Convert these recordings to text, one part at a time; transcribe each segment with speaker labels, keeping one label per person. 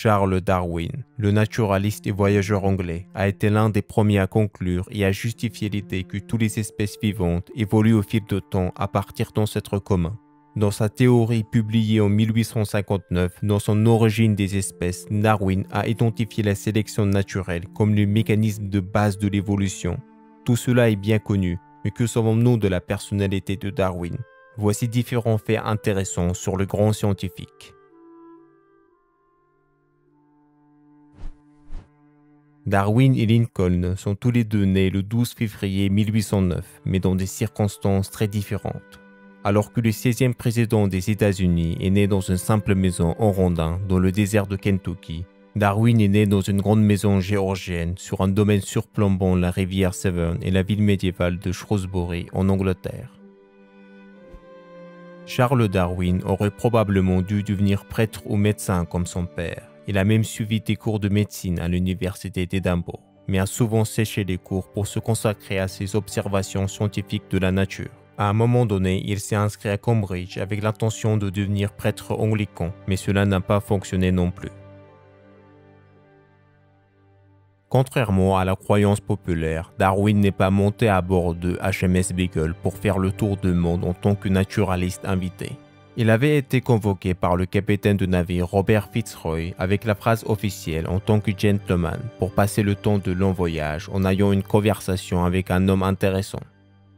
Speaker 1: Charles Darwin, le naturaliste et voyageur anglais, a été l'un des premiers à conclure et à justifier l'idée que toutes les espèces vivantes évoluent au fil du temps à partir d'ancêtres communs. Dans sa théorie publiée en 1859 dans son Origine des espèces, Darwin a identifié la sélection naturelle comme le mécanisme de base de l'évolution. Tout cela est bien connu, mais que savons-nous de la personnalité de Darwin? Voici différents faits intéressants sur le grand scientifique. Darwin et Lincoln sont tous les deux nés le 12 février 1809, mais dans des circonstances très différentes. Alors que le 16e président des États-Unis est né dans une simple maison en rondin dans le désert de Kentucky, Darwin est né dans une grande maison géorgienne sur un domaine surplombant la rivière Severn et la ville médiévale de Shrewsbury en Angleterre. Charles Darwin aurait probablement dû devenir prêtre ou médecin comme son père. Il a même suivi des cours de médecine à l'université d'Édimbourg, mais a souvent séché les cours pour se consacrer à ses observations scientifiques de la nature. À un moment donné, il s'est inscrit à Cambridge avec l'intention de devenir prêtre anglican, mais cela n'a pas fonctionné non plus. Contrairement à la croyance populaire, Darwin n'est pas monté à bord de HMS Beagle pour faire le tour du monde en tant que naturaliste invité. Il avait été convoqué par le capitaine de navire Robert Fitzroy avec la phrase officielle en tant que gentleman pour passer le temps de long voyage en ayant une conversation avec un homme intéressant.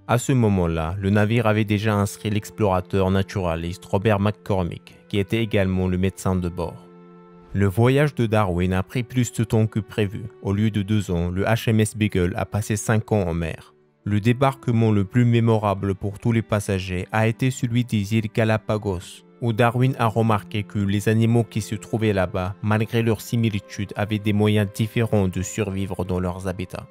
Speaker 1: À ce moment-là, le navire avait déjà inscrit l'explorateur naturaliste Robert McCormick, qui était également le médecin de bord. Le voyage de Darwin a pris plus de temps que prévu. Au lieu de 2 ans, le HMS Beagle a passé 5 ans en mer. Le débarquement le plus mémorable pour tous les passagers a été celui des îles Galapagos, où Darwin a remarqué que les animaux qui se trouvaient là-bas, malgré leurs similitudes, avaient des moyens différents de survivre dans leurs habitats.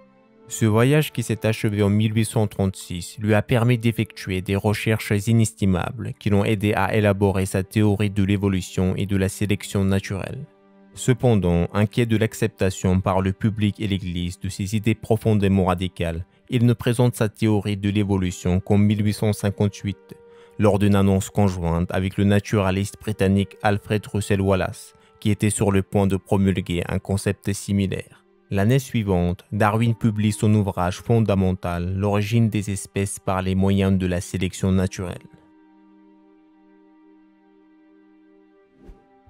Speaker 1: Ce voyage qui s'est achevé en 1836 lui a permis d'effectuer des recherches inestimables qui l'ont aidé à élaborer sa théorie de l'évolution et de la sélection naturelle. Cependant, inquiet de l'acceptation par le public et l'Église de ses idées profondément radicales, il ne présente sa théorie de l'évolution qu'en 1858, lors d'une annonce conjointe avec le naturaliste britannique Alfred Russel Wallace, qui était sur le point de promulguer un concept similaire. L'année suivante, Darwin publie son ouvrage fondamental « L'origine des espèces par les moyens de la sélection naturelle ».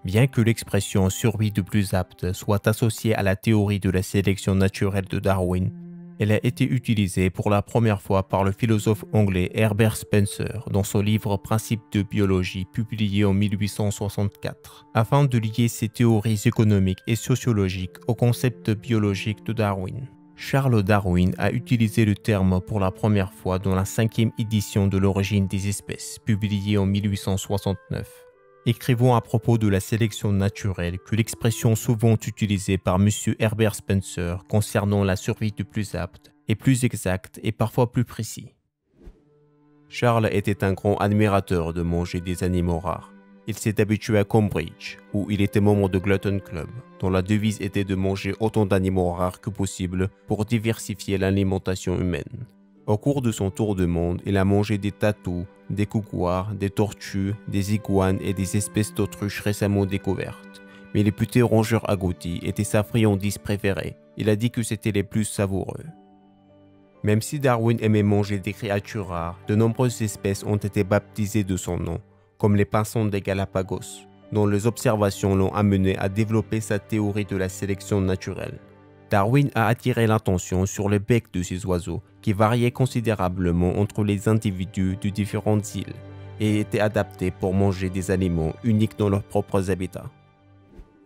Speaker 1: Bien que l'expression « survie du plus apte » soit associée à la théorie de la sélection naturelle de Darwin, elle a été utilisée pour la première fois par le philosophe anglais Herbert Spencer dans son livre Principes de biologie publié en 1864, afin de lier ses théories économiques et sociologiques au concept biologique de Darwin. Charles Darwin a utilisé le terme pour la première fois dans la 5e édition de l'Origine des espèces, publiée en 1869. Écrivant à propos de la sélection naturelle que l'expression souvent utilisée par M. Herbert Spencer concernant la survie du plus apte est plus exacte et parfois plus précis. Charles était un grand admirateur de manger des animaux rares. Il s'est habitué à Cambridge, où il était membre de Glutton Club, dont la devise était de manger autant d'animaux rares que possible pour diversifier l'alimentation humaine. Au cours de son tour du monde, il a mangé des tatous, des couguars, des tortues, des iguanes et des espèces d'autruches récemment découvertes. Mais les petits rongeurs agoutis étaient sa friandise préférée. Il a dit que c'étaient les plus savoureux. Même si Darwin aimait manger des créatures rares, de nombreuses espèces ont été baptisées de son nom, comme les pinsons des Galapagos, dont les observations l'ont amené à développer sa théorie de la sélection naturelle. Darwin a attiré l'attention sur le bec de ces oiseaux qui variaient considérablement entre les individus de différentes îles et étaient adaptés pour manger des aliments uniques dans leurs propres habitats.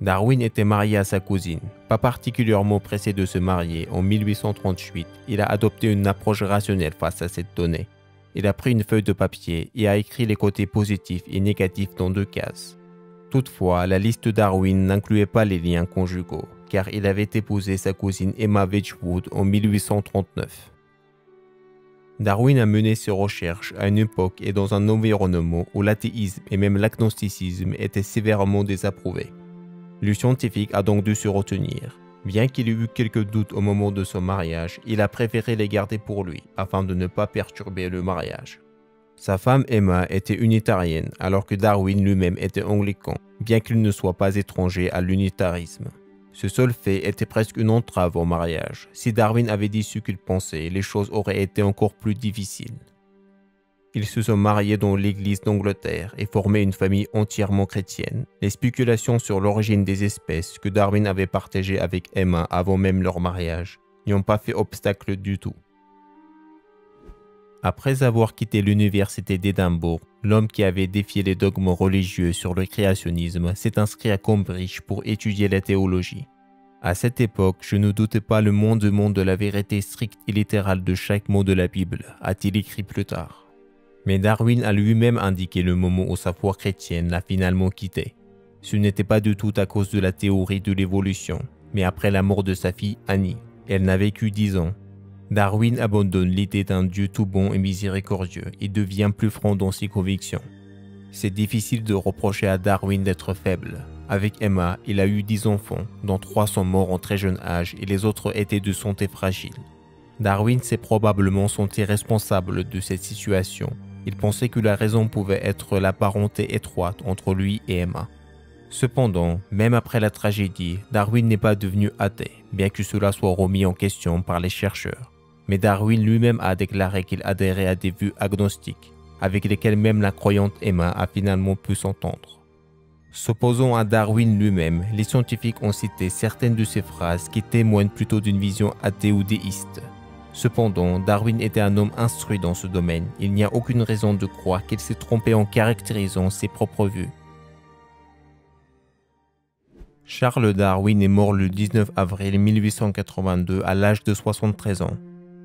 Speaker 1: Darwin était marié à sa cousine. Pas particulièrement pressé de se marier, en 1838, il a adopté une approche rationnelle face à cette donnée. Il a pris une feuille de papier et a écrit les côtés positifs et négatifs dans 2 cases. Toutefois, la liste Darwin n'incluait pas les liens conjugaux, car il avait épousé sa cousine Emma Wedgwood en 1839. Darwin a mené ses recherches à une époque et dans un environnement où l'athéisme et même l'agnosticisme étaient sévèrement désapprouvés. Le scientifique a donc dû se retenir. Bien qu'il ait eu quelques doutes au moment de son mariage, il a préféré les garder pour lui, afin de ne pas perturber le mariage. Sa femme Emma était unitarienne alors que Darwin lui-même était anglican, bien qu'il ne soit pas étranger à l'unitarisme. Ce seul fait était presque une entrave au mariage. Si Darwin avait dit ce qu'il pensait, les choses auraient été encore plus difficiles. Ils se sont mariés dans l'église d'Angleterre et formaient une famille entièrement chrétienne. Les spéculations sur l'origine des espèces que Darwin avait partagées avec Emma avant même leur mariage n'y ont pas fait obstacle du tout. Après avoir quitté l'université d'Édimbourg, l'homme qui avait défié les dogmes religieux sur le créationnisme s'est inscrit à Cambridge pour étudier la théologie. À cette époque, je ne doutais pas le moins de la vérité stricte et littérale de chaque mot de la Bible, a-t-il écrit plus tard. Mais Darwin a lui-même indiqué le moment où sa foi chrétienne l'a finalement quitté. Ce n'était pas du tout à cause de la théorie de l'évolution, mais après la mort de sa fille Annie. Elle n'a vécu 10 ans. Darwin abandonne l'idée d'un Dieu tout bon et miséricordieux et devient plus franc dans ses convictions. C'est difficile de reprocher à Darwin d'être faible. Avec Emma, il a eu 10 enfants, dont 3 sont morts en très jeune âge et les autres étaient de santé fragile. Darwin s'est probablement senti responsable de cette situation. Il pensait que la raison pouvait être la parenté étroite entre lui et Emma. Cependant, même après la tragédie, Darwin n'est pas devenu athée, bien que cela soit remis en question par les chercheurs. Mais Darwin lui-même a déclaré qu'il adhérait à des vues agnostiques, avec lesquelles même la croyante Emma a finalement pu s'entendre. S'opposant à Darwin lui-même, les scientifiques ont cité certaines de ses phrases qui témoignent plutôt d'une vision athée ou déiste. Cependant, Darwin était un homme instruit dans ce domaine. Il n'y a aucune raison de croire qu'il s'est trompé en caractérisant ses propres vues. Charles Darwin est mort le 19 avril 1882 à l'âge de 73 ans.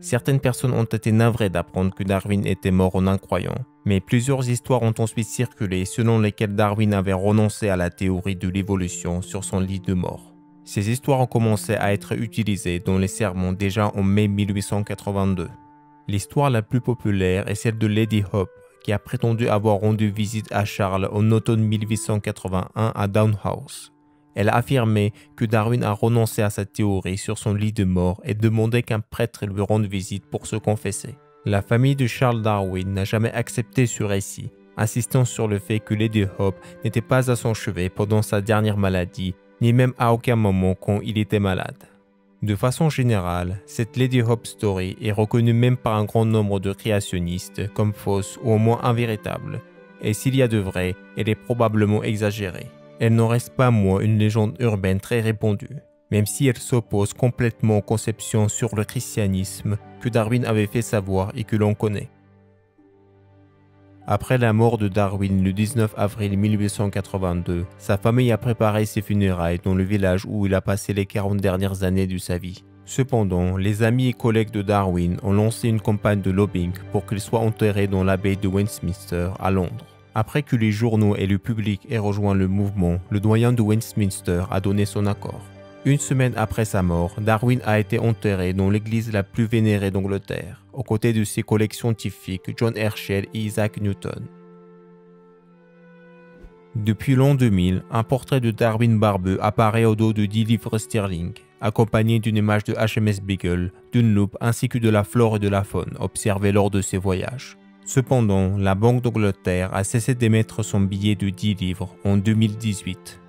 Speaker 1: Certaines personnes ont été navrées d'apprendre que Darwin était mort en incroyant, mais plusieurs histoires ont ensuite circulé selon lesquelles Darwin avait renoncé à la théorie de l'évolution sur son lit de mort. Ces histoires ont commencé à être utilisées dans les sermons déjà en mai 1882. L'histoire la plus populaire est celle de Lady Hope, qui a prétendu avoir rendu visite à Charles en automne 1881 à Down House. Elle a affirmé que Darwin a renoncé à sa théorie sur son lit de mort et demandé qu'un prêtre lui rende visite pour se confesser. La famille de Charles Darwin n'a jamais accepté ce récit, insistant sur le fait que Lady Hope n'était pas à son chevet pendant sa dernière maladie, ni même à aucun moment quand il était malade. De façon générale, cette Lady Hope story est reconnue même par un grand nombre de créationnistes comme fausse ou au moins invéritable, et s'il y a de vrai, elle est probablement exagérée. Elle n'en reste pas moins une légende urbaine très répandue, même si elle s'oppose complètement aux conceptions sur le christianisme que Darwin avait fait savoir et que l'on connaît. Après la mort de Darwin le 19 avril 1882, sa famille a préparé ses funérailles dans le village où il a passé les 40 dernières années de sa vie. Cependant, les amis et collègues de Darwin ont lancé une campagne de lobbying pour qu'il soit enterré dans l'abbaye de Westminster à Londres. Après que les journaux et le public aient rejoint le mouvement, le doyen de Westminster a donné son accord. Une semaine après sa mort, Darwin a été enterré dans l'église la plus vénérée d'Angleterre, aux côtés de ses collègues scientifiques John Herschel et Isaac Newton. Depuis l'an 2000, un portrait de Darwin barbeux apparaît au dos de 10 livres sterling, accompagné d'une image de HMS Beagle, d'une loupe ainsi que de la flore et de la faune observées lors de ses voyages. Cependant, la Banque d'Angleterre a cessé d'émettre son billet de 10 livres en 2018.